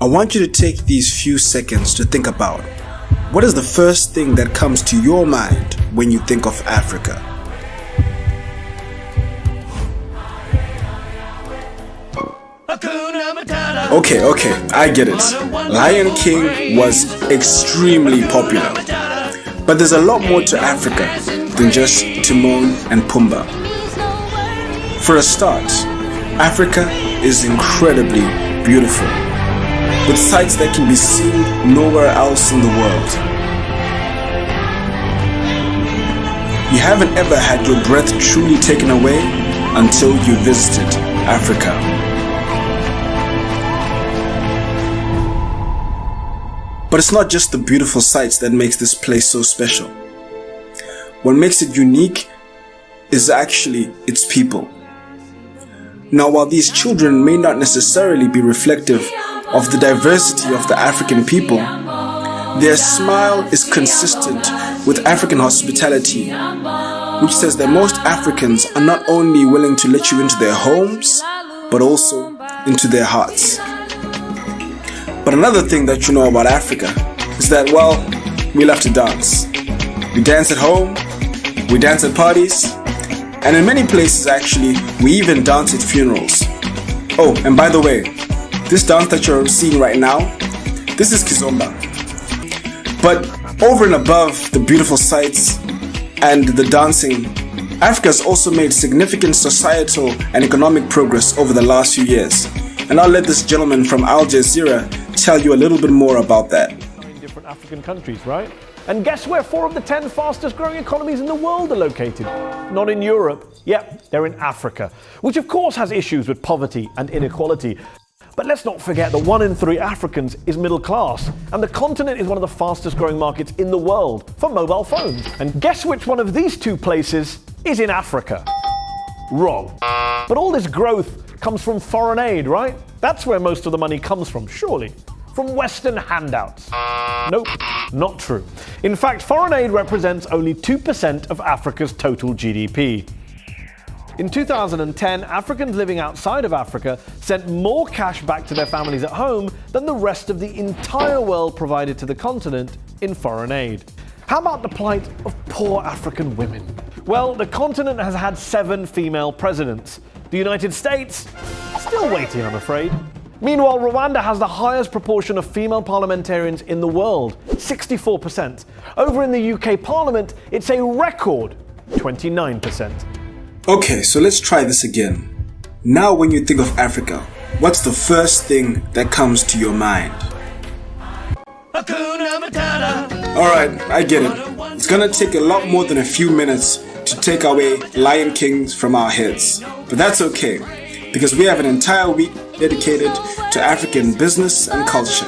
want you to take these few seconds to think about what is the first thing that comes to your mind when you think of Africa? Okay, I get it. Lion King was extremely popular. But there's a lot more to Africa than just Timon and Pumbaa. For a start, Africa is incredibly beautiful, with sights that can be seen nowhere else in the world. You haven't ever had your breath truly taken away until you visited Africa. But it's not just the beautiful sights that makes this place so special. What makes it unique is actually its people. Now, while these children may not necessarily be reflective of the diversity of the African people, their smile is consistent with African hospitality, which says that most Africans are not only willing to let you into their homes, but also into their hearts. But another thing that you know about Africa is that, well, we love to dance. We dance at home, we dance at parties, and in many places actually, we even dance at funerals. Oh, and by the way, this dance that you're seeing right now, this is Kizomba. But over and above the beautiful sights and the dancing, Africa has also made significant societal and economic progress over the last few years. And I'll let this gentleman from Al Jazeera tell you a little bit more about that. In different African countries, right? And guess where 4 of the 10 fastest growing economies in the world are located? Not in Europe. Yep, they're in Africa, which of course has issues with poverty and inequality. But let's not forget that 1 in 3 Africans is middle class, and the continent is one of the fastest growing markets in the world for mobile phones. And guess which one of these 2 places is in Africa? Wrong. But all this growth comes from foreign aid, right? That's where most of the money comes from, surely. From Western handouts. Nope, not true. In fact, foreign aid represents only 2% of Africa's total GDP. In 2010, Africans living outside of Africa sent more cash back to their families at home than the rest of the entire world provided to the continent in foreign aid. How about the plight of poor African women? Well, the continent has had 7 female presidents. The United States, still waiting, I'm afraid. Meanwhile, Rwanda has the highest proportion of female parliamentarians in the world, 64%. Over in the UK Parliament, it's a record 29%. Okay, so let's try this again. Now when you think of Africa, what's the first thing that comes to your mind? Alright, I get it. It's gonna take a lot more than a few minutes to take away Lion Kings from our heads. But that's okay, because we have an entire week dedicated to African business and culture.